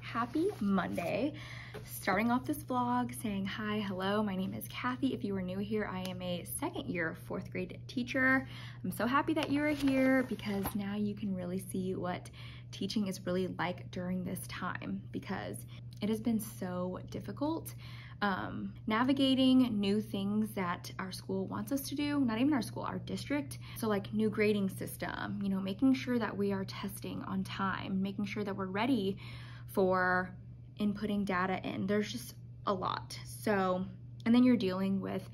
Happy Monday. Starting off this vlog saying hi, hello, my name is Kathy. If you are new here, I am a second year fourth grade teacher. I'm so happy that you are here because now you can really see what teaching is really like during this time, because it has been so difficult navigating new things that our school wants us to do, not even our school, our district. So like new grading system, you know, making sure that we are testing on time, making sure that we're ready for inputting data in. There's just a lot. So, and then you're dealing with,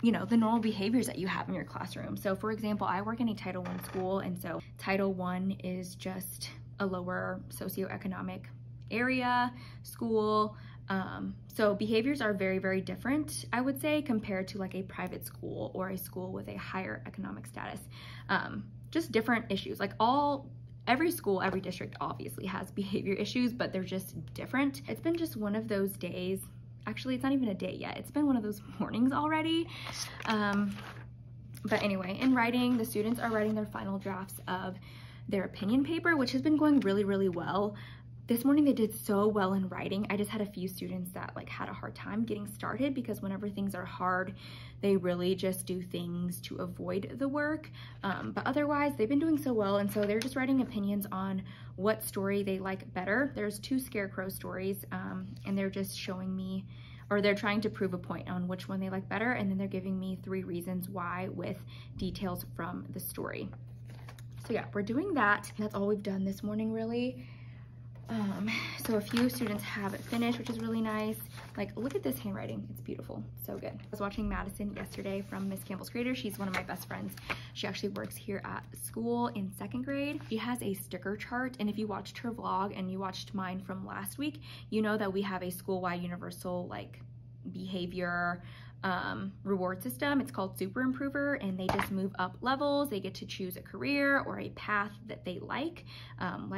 you know, the normal behaviors that you have in your classroom. So for example, I work in a Title I school, and so Title I is just a lower socioeconomic area school. So behaviors are very, very different, I would say, compared to like a private school or a school with a higher economic status. Just different issues. Like every school, every district obviously has behavior issues, but they're just different. It's been just one of those days. Actually, it's not even a day yet. It's been one of those mornings already. But anyway, in writing, the students are writing their final drafts of their opinion paper, which has been going really, really well. This morning they did so well in writing. I just had a few students that like had a hard time getting started, because whenever things are hard, they really just do things to avoid the work. But otherwise they've been doing so well. And so they're just writing opinions on what story they like better. There's 2 scarecrow stories, and they're just showing me, or they're trying to prove a point on which one they like better. And then they're giving me 3 reasons why with details from the story. So yeah, we're doing that. That's all we've done this morning really. So a few students have it finished, which is really nice. Like, look at this handwriting. It's beautiful. So good. I was watching Madison yesterday from Miss Campbell's Grader. She's one of my best friends. She actually works here at school in 2nd grade. She has a sticker chart, and if you watched her vlog and you watched mine from last week, you know that we have a school-wide universal like behavior reward system. It's called Super Improver, and they just move up levels. They get to choose a career or a path that they like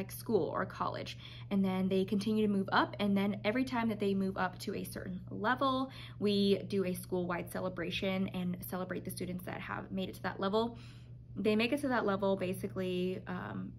school or college, and then they continue to move up. And then every time that they move up to a certain level, we do a school-wide celebration and celebrate the students that have made it to that level. They make it to that level basically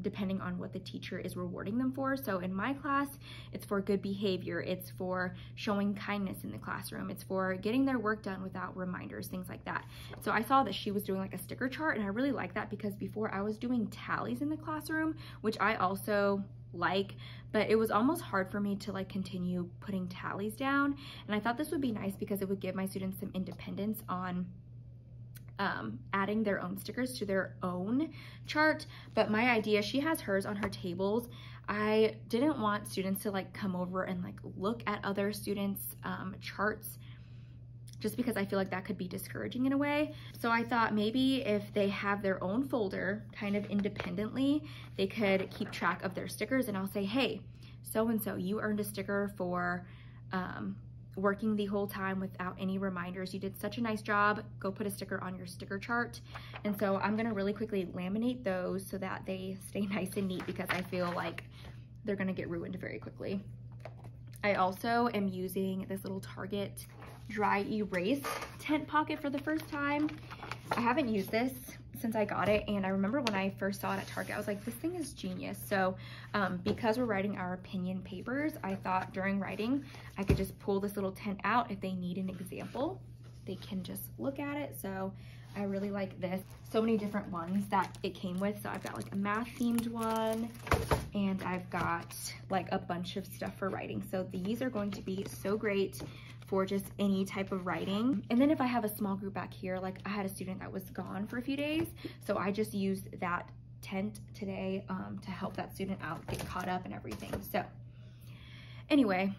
depending on what the teacher is rewarding them for. So in my class, it's for good behavior. It's for showing kindness in the classroom. It's for getting their work done without reminders, things like that. So I saw that she was doing like a sticker chart, and I really like that, because before I was doing tallies in the classroom, which I also like, but it was almost hard for me to like continue putting tallies down. And I thought this would be nice because it would give my students some independence on adding their own stickers to their own chart. But my idea, she has hers on her tables. I didn't want students to like come over and like look at other students' charts, just because I feel like that could be discouraging in a way. So I thought maybe if they have their own folder kind of independently, they could keep track of their stickers, and I'll say, hey, so-and-so, you earned a sticker for working the whole time without any reminders. You did such a nice job. Go put a sticker on your sticker chart. And so I'm gonna really quickly laminate those so that they stay nice and neat, because I feel like they're gonna get ruined very quickly. I also am using this little Target dry erase tent pocket for the first time. I haven't used this since I got it, and I remember when I first saw it at Target, I was like, this thing is genius. So because we're writing our opinion papers, I thought during writing I could just pull this little tent out. If they need an example, they can just look at it. So I really like this. So many different ones that it came with. So I've got like a math themed one, and I've got like a bunch of stuff for writing. So these are going to be so great for just any type of writing. And then if I have a small group back here, like I had a student that was gone for a few days, so I just used that tent today to help that student out, get caught up and everything. So anyway,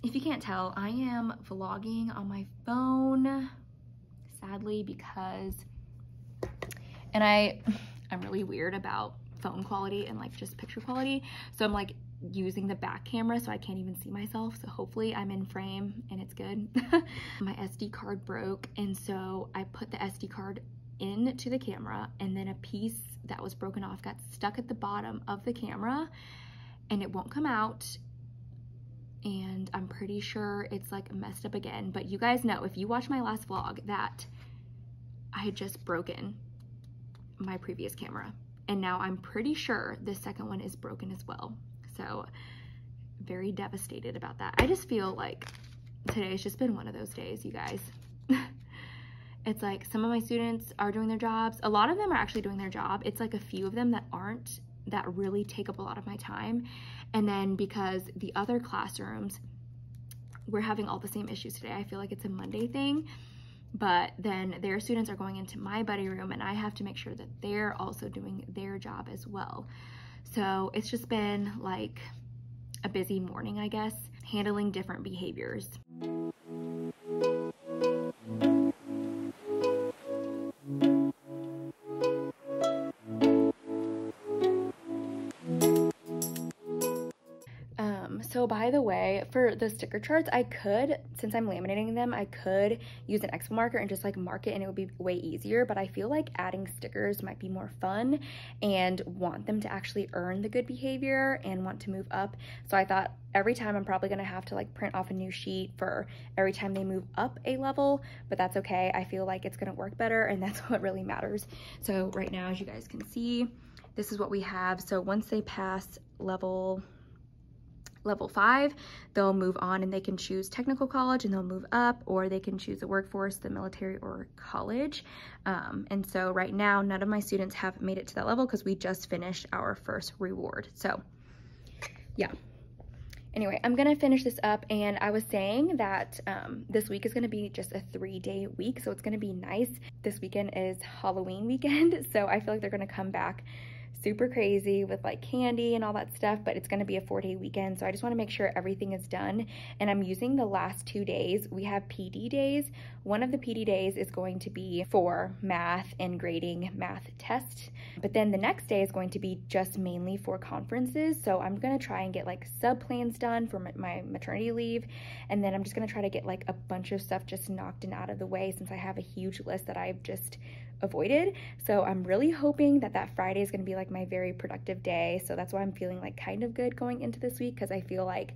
if you can't tell, I am vlogging on my phone, sadly, because, and I'm really weird about phone quality and like just picture quality. So I'm like using the back camera so I can't even see myself. So hopefully I'm in frame and it's good. My SD card broke, and so I put the SD card into the camera, and then a piece that was broken off got stuck at the bottom of the camera and it won't come out. And I'm pretty sure it's like messed up again. But you guys know, if you watch my last vlog, that I had just broken my previous camera. And now I'm pretty sure the second one is broken as well. So very devastated about that. I just feel like today's just been one of those days, you guys. It's like some of my students are doing their jobs. A lot of them are actually doing their job. It's like a few of them that aren't, that really take up a lot of my time. And then because the other classrooms, we're having all the same issues today. I feel like it's a Monday thing, but then their students are going into my buddy room and I have to make sure that they're also doing their job as well. So it's just been like a busy morning, I guess, handling different behaviors. So by the way, for the sticker charts, I could, since I'm laminating them, I could use an expo marker and just like mark it and it would be way easier, but I feel like adding stickers might be more fun and want them to actually earn the good behavior and want to move up. So I thought every time I'm probably gonna have to like print off a new sheet for every time they move up a level, but that's okay. I feel like it's gonna work better and that's what really matters. So right now, as you guys can see, this is what we have. So once they pass level 5, they'll move on and they can choose technical college and they'll move up, or they can choose the workforce, the military, or college. And so right now, none of my students have made it to that level because we just finished our first reward. So yeah. Anyway, I'm gonna finish this up, and I was saying that this week is gonna be just a 3-day week, so it's gonna be nice. This weekend is Halloween weekend, so I feel like they're gonna come back super crazy with like candy and all that stuff, but it's going to be a 4-day weekend, so I just want to make sure everything is done. And I'm using the last 2 days. We have PD days. One of the PD days is going to be for math and grading math tests, but then the next day is going to be just mainly for conferences. So I'm going to try and get like sub plans done for my maternity leave, and then I'm just going to try to get like a bunch of stuff just knocked and out of the way, since I have a huge list that I've just avoided. So I'm really hoping that that Friday is going to be like my very productive day. So that's why I'm feeling like kind of good going into this week, because I feel like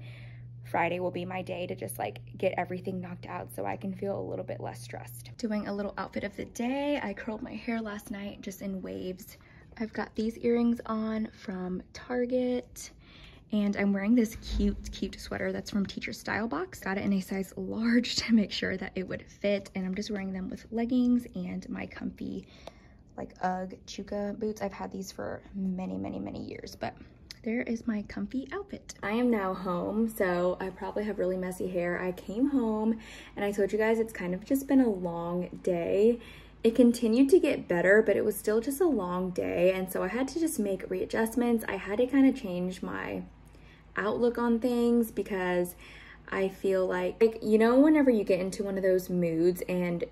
Friday will be my day to just like get everything knocked out so I can feel a little bit less stressed. Doing a little outfit of the day. I curled my hair last night just in waves. I've got these earrings on from Target, and I'm wearing this cute sweater that's from Teacher Style Box. Got it in a size large to make sure that it would fit, and I'm just wearing them with leggings and my comfy like Ugg Chuka boots. I've had these for many years, but there is my comfy outfit. I am now home, so I probably have really messy hair. I came home and I told you guys it's kind of just been a long day. It continued to get better, but it was still just a long day, and so I had to just make readjustments. I had to kind of change my outlook on things, because I feel like, you know, whenever you get into one of those moods and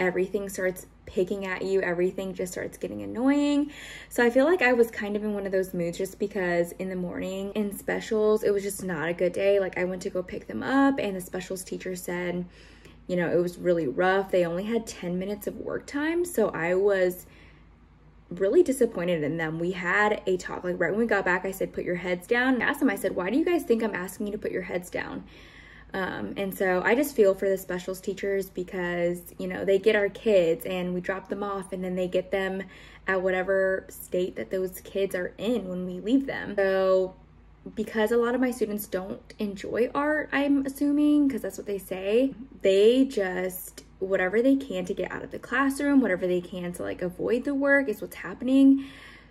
everything starts picking at you, everything just starts getting annoying. So I feel like I was kind of in one of those moods, just because in the morning in specials, it was just not a good day. Like I went to go pick them up and the specials teacher said, you know, it was really rough. They only had 10 minutes of work time. So I was really disappointed in them. We had a talk, like right when we got back, I said, put your heads down. I asked them, I said, why do you guys think I'm asking you to put your heads down? And so I just feel for the specials teachers, because, you know, they get our kids and we drop them off and then they get them at whatever state that those kids are in when we leave them. So because a lot of my students don't enjoy art, I'm assuming, because that's what they say, they just, whatever they can to get out of the classroom, whatever they can to like avoid the work is what's happening.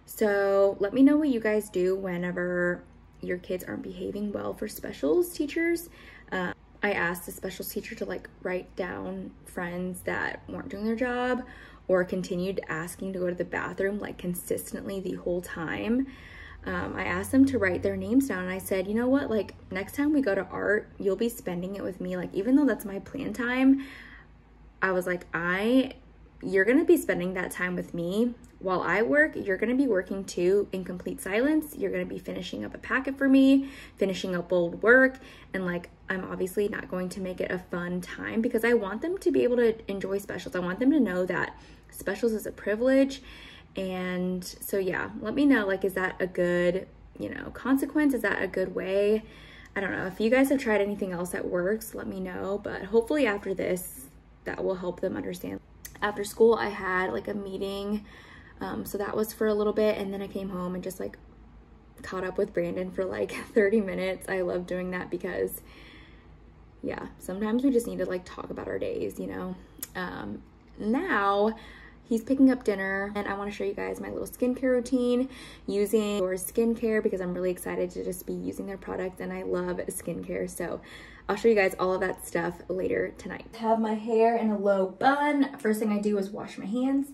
So let me know what you guys do whenever your kids aren't behaving well for specials teachers. I asked the specials teacher to like write down friends that weren't doing their job or continued asking to go to the bathroom like consistently the whole time. I asked them to write their names down, and I said, you know what, like next time we go to art, you'll be spending it with me. Like, even though that's my plan time, I was like, you're gonna be spending that time with me. While I work, you're gonna be working too in complete silence. You're gonna be finishing up a packet for me, finishing up old work, and like, I'm obviously not going to make it a fun time because I want them to be able to enjoy specials. I want them to know that specials is a privilege. And so yeah, let me know, like, is that a good, consequence? Is that a good way? I don't know. If you guys have tried anything else that works, let me know. But hopefully after this, that will help them understand. After school, I had like a meeting. So that was for a little bit. And then I came home and just like caught up with Brandon for like 30 minutes. I love doing that because yeah, sometimes we just need to like talk about our days, Now he's picking up dinner, and I want to show you guys my little skincare routine using your skincare because I'm really excited to just be using their products, and I love skincare. So I'll show you guys all of that stuff later tonight. I have my hair in a low bun. First thing I do is wash my hands.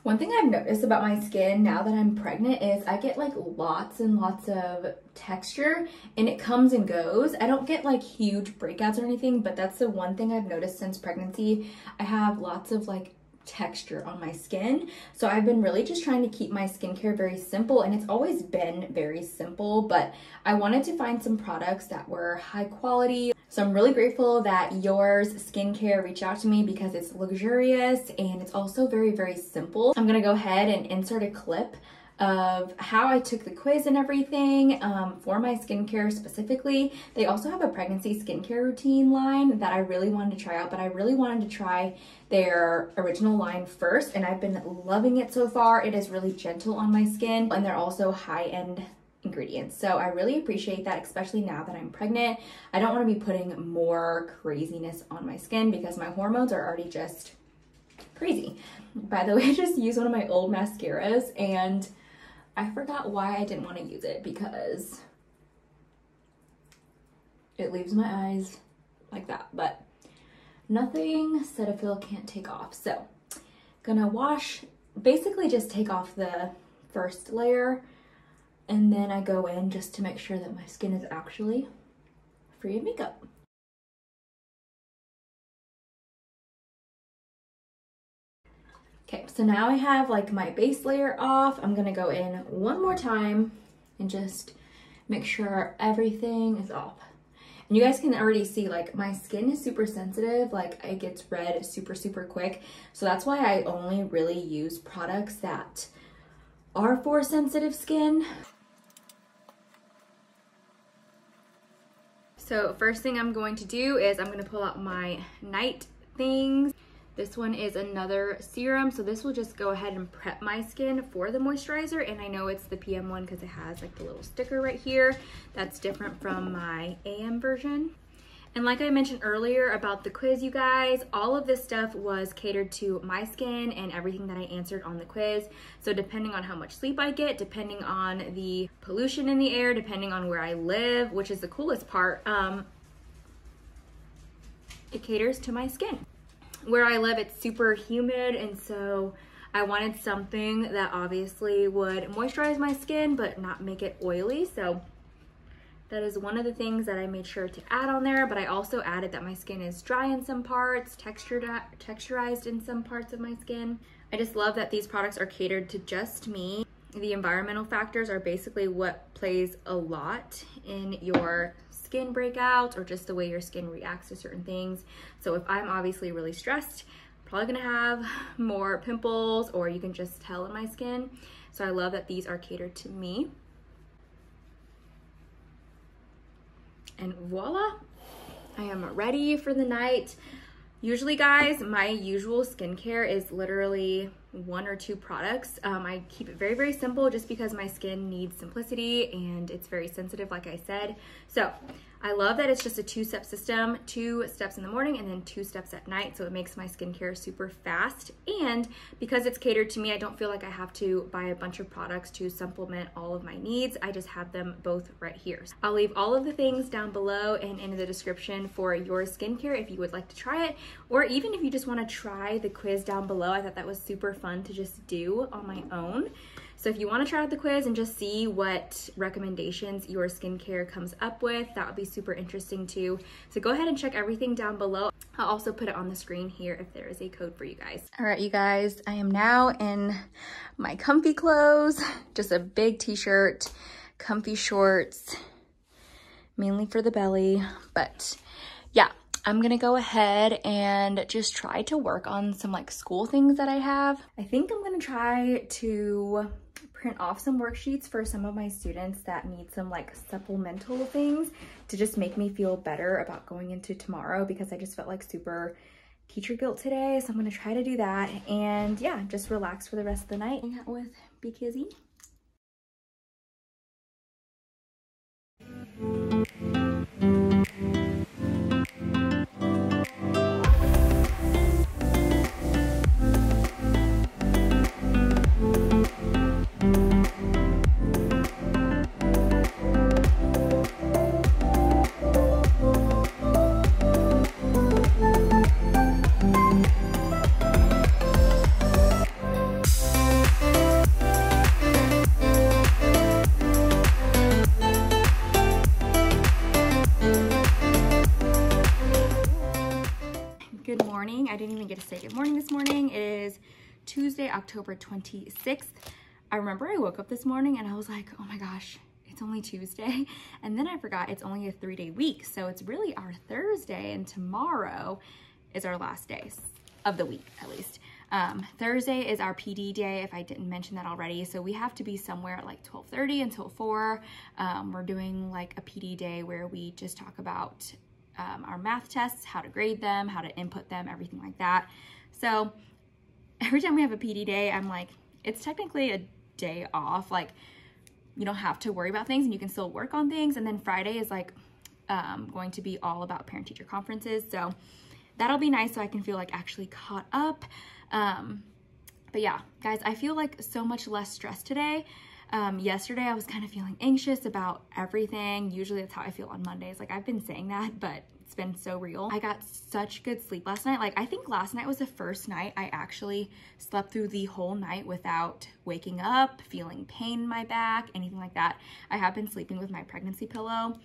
One thing I've noticed about my skin now that I'm pregnant is I get like lots and lots of texture, and it comes and goes. I don't get like huge breakouts or anything, but that's the one thing I've noticed since pregnancy. I have lots of like texture on my skin. So I've been really just trying to keep my skincare very simple, and it's always been very simple, but I wanted to find some products that were high quality. So I'm really grateful that Yours Skincare reached out to me because it's luxurious and it's also very, very simple. I'm gonna go ahead and insert a clip of how I took the quiz and everything for my skincare specifically. They also have a pregnancy skincare routine line that I really wanted to try out, but I really wanted to try their original line first, and I've been loving it so far. It is really gentle on my skin, and they're also high-end ingredients. So I really appreciate that, especially now that I'm pregnant. I don't want to be putting more craziness on my skin because my hormones are already just crazy. By the way, I just used one of my old mascaras, and I forgot why I didn't want to use it because it leaves my eyes like that, but nothing Cetaphil can't take off. So gonna wash, basically just take off the first layer, and then I go in just to make sure that my skin is actually free of makeup. Okay, so now I have like my base layer off. I'm gonna go in one more time and just make sure everything is off. And you guys can already see like my skin is super sensitive, like it gets red super, super quick. So that's why I only really use products that are for sensitive skin. So first thing I'm going to do is I'm gonna pull out my night things. This one is another serum, so this will just go ahead and prep my skin for the moisturizer, and I know it's the PM one because it has like the little sticker right here. That's different from my AM version. And like I mentioned earlier about the quiz, you guys, all of this stuff was catered to my skin and everything that I answered on the quiz. So depending on how much sleep I get, depending on the pollution in the air, depending on where I live, which is the coolest part, it caters to my skin. Where I live, it's super humid, and so I wanted something that obviously would moisturize my skin but not make it oily. So that is one of the things that I made sure to add on there, but I also added that my skin is dry in some parts, texturized in some parts of my skin. I just love that these products are catered to just me. The environmental factors are basically what plays a lot in your skin breakouts or just the way your skin reacts to certain things. So if I'm obviously really stressed, I'm probably gonna have more pimples, or you can just tell in my skin. So I love that these are catered to me. And voila, I am ready for the night. Usually guys, my usual skincare is literally 1 or 2 products. I keep it very, very simple just because my skin needs simplicity and it's very sensitive, like I said. So I love that it's just a 2-step system, 2 steps in the morning and then 2 steps at night. So it makes my skincare super fast. And because it's catered to me, I don't feel like I have to buy a bunch of products to supplement all of my needs. I just have them both right here. I'll leave all of the things down below and in the description for your skincare if you would like to try it, or even if you just want to try the quiz down below. I thought that was super fun to just do on my own. So if you want to try out the quiz and just see what recommendations your skincare comes up with, that would be super interesting too. So go ahead and check everything down below. I'll also put it on the screen here if there is a code for you guys. All right, you guys, I am now in my comfy clothes, just a big t-shirt, comfy shorts, mainly for the belly, but yeah. I'm gonna go ahead and just try to work on some like school things that I have. I think I'm gonna try to print off some worksheets for some of my students that need some like supplemental things to just make me feel better about going into tomorrow, because I just felt like super teacher guilt today. So I'm gonna try to do that and yeah, just relax for the rest of the night. Hang out with Big Kizzy. Good morning. I didn't even get to say good morning this morning. It is Tuesday, October 26th. I remember I woke up this morning and I was like, oh my gosh, it's only Tuesday. And then I forgot it's only a 3-day week. So it's really our Thursday and tomorrow is our last day of the week, at least. Thursday is our PD day, if I didn't mention that already. So we have to be somewhere at like 12:30 until 4. We're doing like a PD day where we just talk about our math tests, how to grade them, how to input them, everything like that. So every time we have a PD day, I'm like, it's technically a day off. Like, you don't have to worry about things and you can still work on things. And then Friday is like going to be all about parent-teacher conferences. So that'll be nice so I can feel like actually caught up. But yeah, guys, I feel like so much less stressed today. Yesterday I was kind of feeling anxious about everything. Usually that's how I feel on Mondays. Like, I've been saying that, but it's been so real. I got such good sleep last night. Like, I think last night was the first night I actually slept through the whole night without waking up, feeling pain in my back, anything like that. I have been sleeping with my pregnancy pillow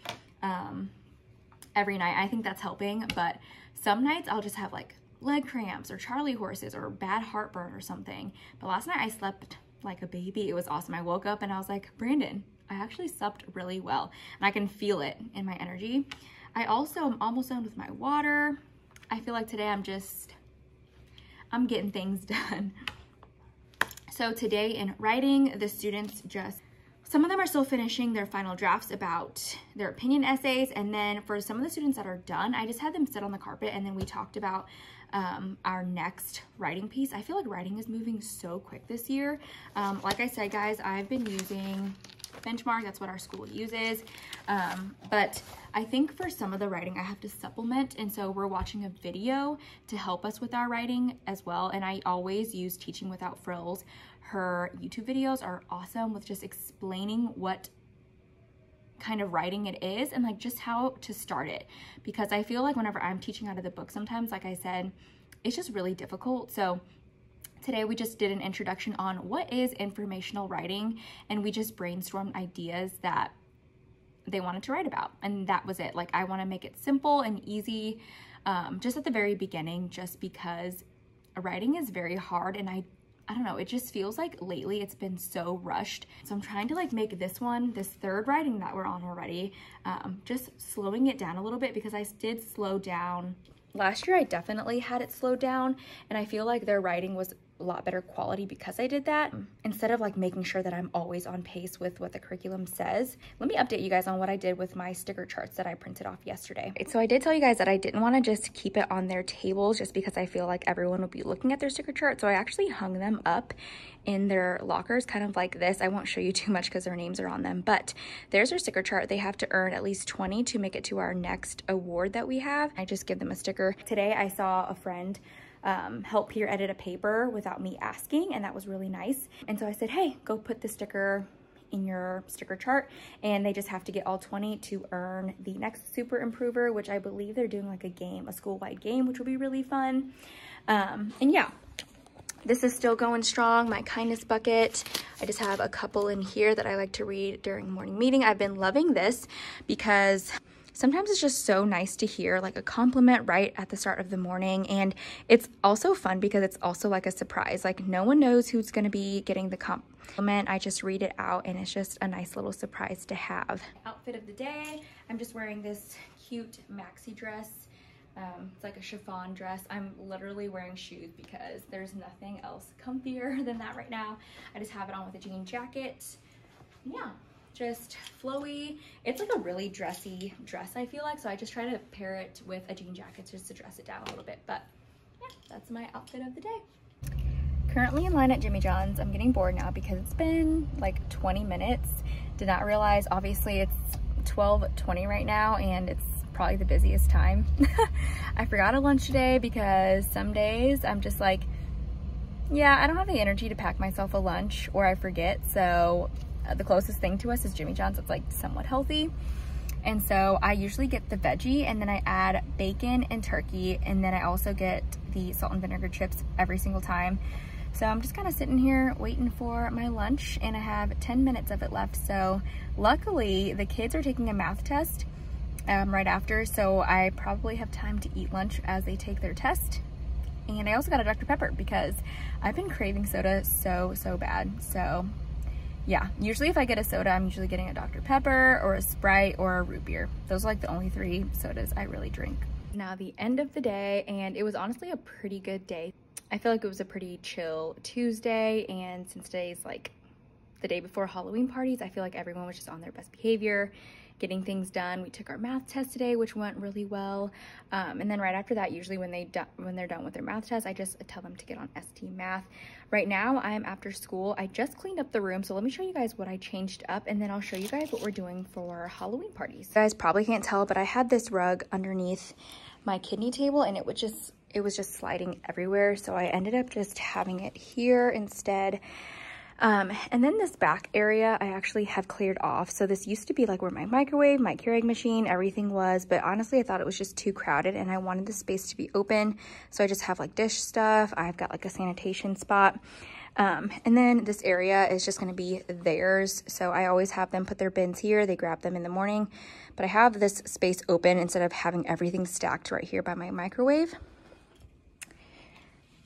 every night. I think that's helping, but some nights I'll just have like leg cramps or Charlie horses or bad heartburn or something. But last night I slept like a baby. It was awesome. I woke up and I was like, Brandon, I actually slept really well and I can feel it in my energy. I also am almost done with my water. I feel like today I'm getting things done. So today in writing, the students some of them are still finishing their final drafts about their opinion essays. And then for some of the students that are done, I just had them sit on the carpet and then we talked about our next writing piece. I feel like writing is moving so quick this year. Like I said, guys, I've been using Benchmark. That's what our school uses. But I think for some of the writing I have to supplement. And so we're watching a video to help us with our writing as well. And I always use Teaching Without Frills. Her YouTube videos are awesome with just explaining what kind of writing it is and like just how to start it, because I feel like whenever I'm teaching out of the book sometimes, like I said, it's just really difficult. So today we just did an introduction on what is informational writing and we just brainstormed ideas that they wanted to write about, and that was it. Like, I want to make it simple and easy just at the very beginning, just because writing is very hard and I don't know, it just feels like lately it's been so rushed. So I'm trying to like make this third writing that we're on already, just slowing it down a little bit, because I did slow down. Last year I definitely had it slowed down and I feel like their writing was a lot better quality because I did that. Instead of like making sure that I'm always on pace with what the curriculum says, let me update you guys on what I did with my sticker charts that I printed off yesterday. So I did tell you guys that I didn't want to just keep it on their tables just because I feel like everyone would be looking at their sticker chart. So I actually hung them up in their lockers, kind of like this. I won't show you too much because their names are on them, but there's their sticker chart. They have to earn at least 20 to make it to our next award that we have. I just give them a sticker. Today I saw a friend help peer edit a paper without me asking, and that was really nice. And so I said, hey, go put the sticker in your sticker chart, and they just have to get all 20 to earn the next super improver, which I believe they're doing like a game, a school-wide game, which will be really fun. And yeah, this is still going strong. My kindness bucket, I just have a couple in here that I like to read during morning meeting. I've been loving this because sometimes it's just so nice to hear like a compliment right at the start of the morning. And it's also fun because it's also like a surprise. Like no one knows who's going to be getting the compliment. I just read it out and it's just a nice little surprise to have. Outfit of the day, I'm just wearing this cute maxi dress. It's like a chiffon dress. I'm literally wearing shoes because there's nothing else comfier than that right now. I just have it on with a jean jacket. Yeah, just flowy. It's like a really dressy dress, I feel like, so I just try to pair it with a jean jacket just to dress it down a little bit. But yeah, that's my outfit of the day. Currently in line at Jimmy John's. I'm getting bored now because it's been like 20 minutes. Did not realize, obviously it's 12:20 right now and it's probably the busiest time. I forgot a lunch today because some days I'm just like, yeah, I don't have the energy to pack myself a lunch, or I forget. So the closest thing to us is Jimmy John's. It's like somewhat healthy. And so I usually get the veggie and then I add bacon and turkey. And then I also get the salt and vinegar chips every single time. So I'm just kind of sitting here waiting for my lunch and I have 10 minutes of it left. So luckily the kids are taking a math test right after. So I probably have time to eat lunch as they take their test. And I also got a Dr. Pepper because I've been craving soda so bad. So yeah, usually if I get a soda, I'm usually getting a Dr. Pepper or a Sprite or a root beer. Those are like the only 3 sodas I really drink. Now the end of the day, and it was honestly a pretty good day. I feel like it was a pretty chill Tuesday, and since today's like the day before Halloween parties, I feel like everyone was just on their best behavior, getting things done. We took our math test today, which went really well. And then right after that, usually when they're done with their math test, I just tell them to get on ST Math. Right now, I am after school. I just cleaned up the room, so let me show you guys what I changed up, and then I'll show you guys what we're doing for Halloween parties. You guys probably can't tell, but I had this rug underneath my kidney table, and it was just sliding everywhere, so I ended up just having it here instead. And then this back area I actually have cleared off. So this used to be like where my microwave, my Keurig machine, everything was, but honestly I thought it was just too crowded and I wanted the space to be open. So I just have like dish stuff. I've got like a sanitation spot. And then this area is just going to be theirs. So I always have them put their bins here. They grab them in the morning, but I have this space open instead of having everything stacked right here by my microwave.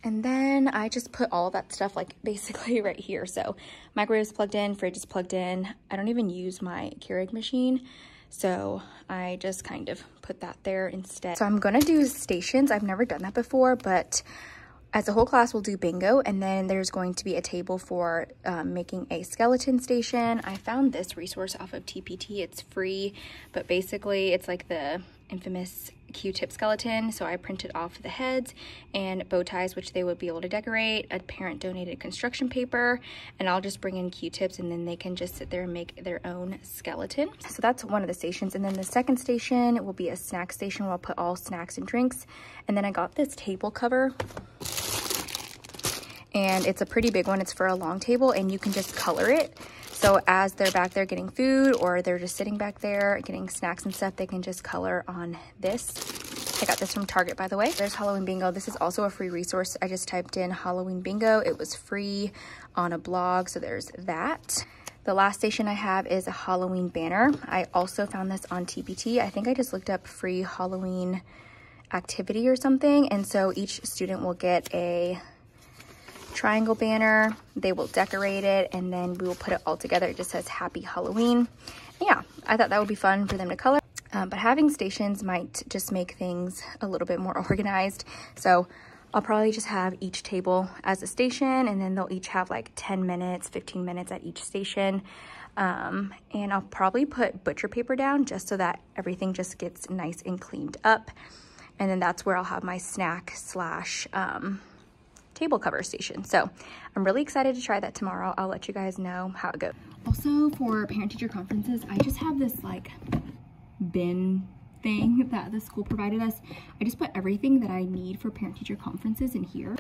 And then I just put all of that stuff like basically right here. So microwave is plugged in, fridge is plugged in. I don't even use my Keurig machine. So I just kind of put that there instead. So I'm gonna do stations. I've never done that before, but as a whole class we'll do bingo, and then there's going to be a table for making a skeleton station. I found this resource off of TPT. It's free, but basically it's like the infamous Q-tip skeleton. So I printed off the heads and bow ties, which they would be able to decorate, a parent donated construction paper, and I'll just bring in Q-tips and then they can just sit there and make their own skeleton. So that's one of the stations. And then the second station will be a snack station where I'll put all snacks and drinks. And then I got this table cover, and it's a pretty big one. It's for a long table and you can just color it. So as they're back there getting food or they're just sitting back there getting snacks and stuff, they can just color on this. I got this from Target, by the way. There's Halloween Bingo. This is also a free resource. I just typed in Halloween Bingo. It was free on a blog, so there's that. The last station I have is a Halloween banner. I also found this on TPT. I think I just looked up free Halloween activity or something. And so each student will get a triangle banner. They will decorate it and then we will put it all together. It just says Happy Halloween. And yeah, I thought that would be fun for them to color. But having stations might just make things a little bit more organized. So I'll probably just have each table as a station, and then they'll each have like 10 minutes, 15 minutes at each station. And I'll probably put butcher paper down just so that everything just gets nice and cleaned up. And then that's where I'll have my snack slash table cover station. So I'm really excited to try that tomorrow. I'll let you guys know how it goes. Also, for parent-teacher conferences, I just have this like bin thing that the school provided us. I just put everything that I need for parent-teacher conferences in here.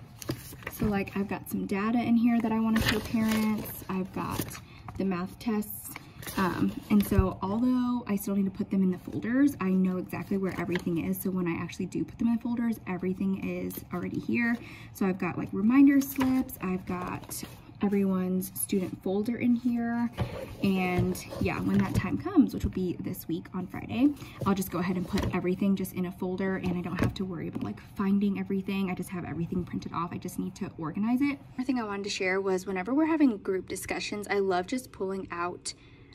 So like I've got some data in here that I want to show parents. I've got the math tests. And so although I still need to put them in the folders, I know exactly where everything is. So when I actually do put them in folders, everything is already here. So I've got like reminder slips, I've got everyone's student folder in here. And yeah, when that time comes, which will be this week on Friday, I'll just go ahead and put everything just in a folder, and I don't have to worry about like finding everything. I just have everything printed off. I just need to organize it. Another thing I wanted to share was whenever we're having group discussions, I love just pulling out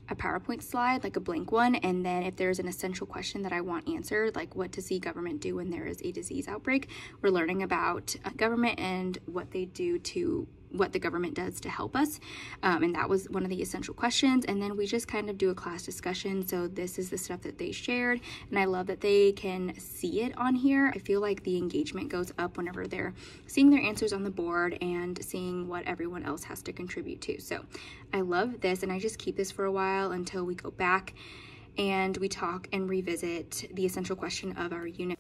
a PowerPoint slide, like a blank one, and then if there's an essential question that I want answered, like what does the government do when there is a disease outbreak, we're learning about government and what they do to what the government does to help us, and that was one of the essential questions. And then we just kind of do a class discussion. So this is the stuff that they shared, and I love that they can see it on here. I feel like the engagement goes up whenever they're seeing their answers on the board and seeing what everyone else has to contribute to. So I love this, and I just keep this for a while until we go back and we talk and revisit the essential question of our unit.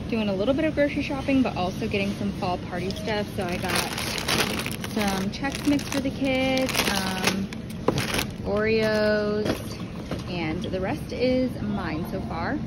Doing a little bit of grocery shopping, but also getting some fall party stuff. So I got some Chex Mix for the kids, Oreos, and the rest is mine so far.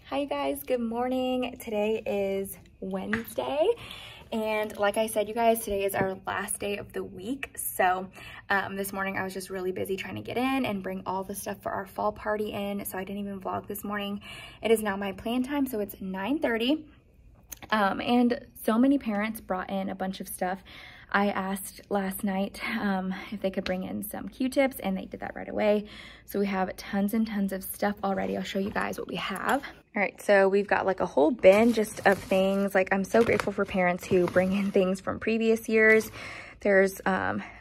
Hi you guys, good morning. Today is Wednesday, and like I said, you guys, today is our last day of the week. So this morning I was just really busy trying to get in and bring all the stuff for our fall party in, so I didn't even vlog this morning. It is now my plan time, so it's 9:30, and so many parents brought in a bunch of stuff. I asked last night if they could bring in some Q-tips, and they did that right away. So we have tons and tons of stuff already. I'll show you guys what we have. All right, so we've got like a whole bin just of things. Like, I'm so grateful for parents who bring in things from previous years. There's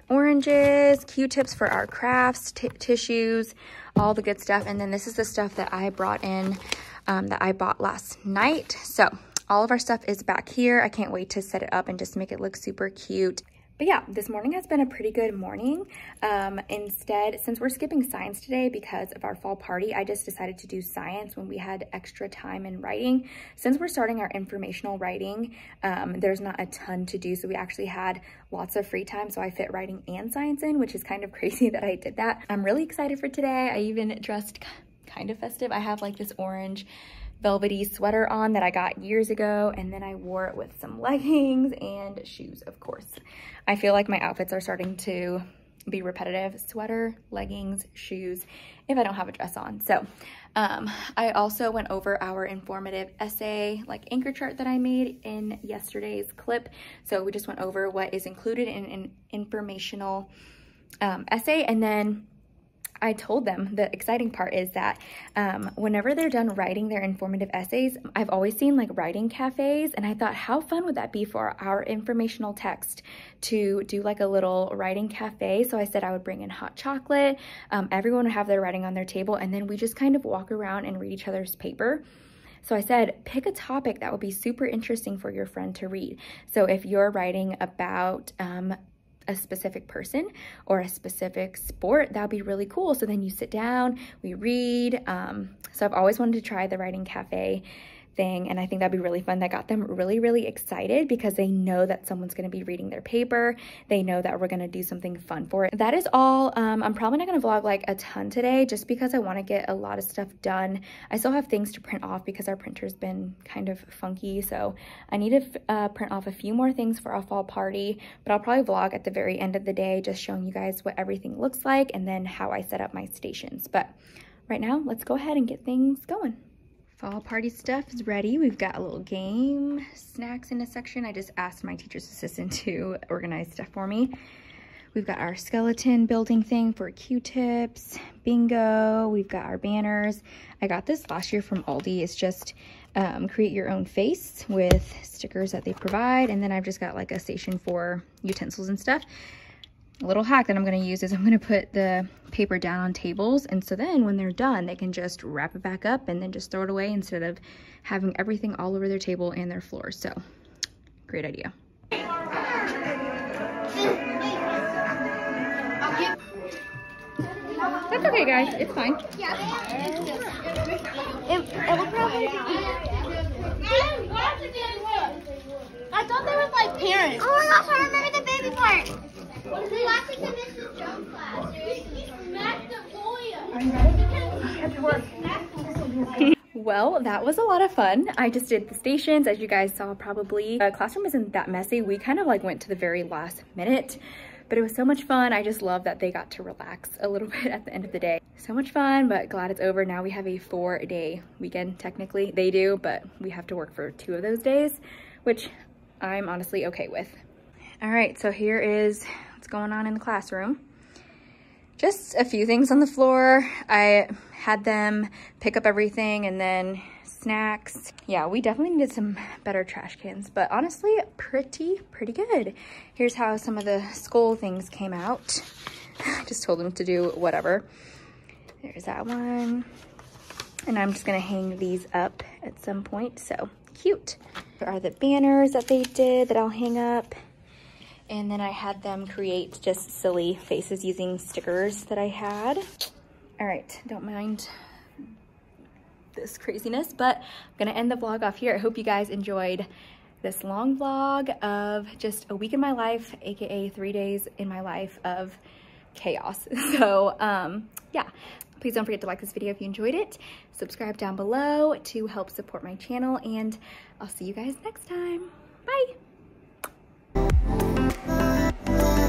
oranges, Q-tips for our crafts, tissues, all the good stuff. And then this is the stuff that I brought in that I bought last night. So all of our stuff is back here. I can't wait to set it up and just make it look super cute. But yeah, this morning has been a pretty good morning. Instead, since we're skipping science today because of our fall party, I just decided to do science when we had extra time in writing. Since we're starting our informational writing, there's not a ton to do, so we actually had lots of free time, so I fit writing and science in, which is kind of crazy that I did that. I'm really excited for today. I even dressed kind of festive. I have like this orange velvety sweater on that I got years ago, and then I wore it with some leggings and shoes, of course. I feel like my outfits are starting to be repetitive: sweater, leggings, shoes, if I don't have a dress on. So I also went over our informative essay, like anchor chart that I made in yesterday's clip. So we just went over what is included in an informational essay, and then I told them the exciting part is that whenever they're done writing their informative essays, I've always seen like writing cafes, and I thought, how fun would that be for our informational text to do like a little writing cafe? So I said I would bring in hot chocolate, everyone would have their writing on their table, and then we just kind of walk around and read each other's paper. So I said, pick a topic that would be super interesting for your friend to read. So if you're writing about a specific person or a specific sport, that would be really cool. So then you sit down, we read. So I've always wanted to try the writing cafe thing, and I think that'd be really fun. That got them really, really excited because they know that someone's going to be reading their paper. They know that we're going to do something fun for it. That is all. I'm probably not going to vlog like a ton today just because I want to get a lot of stuff done. I still have things to print off because our printer's been kind of funky, so I need to print off a few more things for our fall party, but I'll probably vlog at the very end of the day just showing you guys what everything looks like and then how I set up my stations. But right now, let's go ahead and get things going. Fall party stuff is ready. We've got a little game, snacks in a section. I just asked my teacher's assistant to organize stuff for me. We've got our skeleton building thing for Q-tips, bingo. We've got our banners. I got this last year from Aldi. It's just create your own face with stickers that they provide. And then I've just got like a station for utensils and stuff. A little hack that I'm going to use is I'm going to put the paper down on tables, and so then when they're done they can just wrap it back up and then just throw it away instead of having everything all over their table and their floor. So great idea. That's okay guys, it's fine. It will probably I thought they were like parents. Oh my gosh, I remember the baby part. We watched it in Mrs. Jones' class. He smacked the boy. Well, that was a lot of fun. I just did the stations, as you guys saw probably. The classroom isn't that messy. We kind of like went to the very last minute, but it was so much fun. I just love that they got to relax a little bit at the end of the day. So much fun, but glad it's over. Now we have a 4-day weekend, technically. They do, but we have to work for 2 of those days, which I'm honestly okay with. All right, so here is what's going on in the classroom. Just a few things on the floor. I had them pick up everything and then snacks. Yeah, we definitely needed some better trash cans, but honestly, pretty good. Here's how some of the skull things came out. Just told them to do whatever. There's that one. And I'm just gonna hang these up at some point, so cute. There are the banners that they did that I'll hang up. And then I had them create just silly faces using stickers that I had. All right, don't mind this craziness, but I'm gonna end the vlog off here. I hope you guys enjoyed this long vlog of just a week in my life, AKA 3 days in my life of chaos. So yeah, please don't forget to like this video if you enjoyed it. Subscribe down below to help support my channel, and I'll see you guys next time. Bye.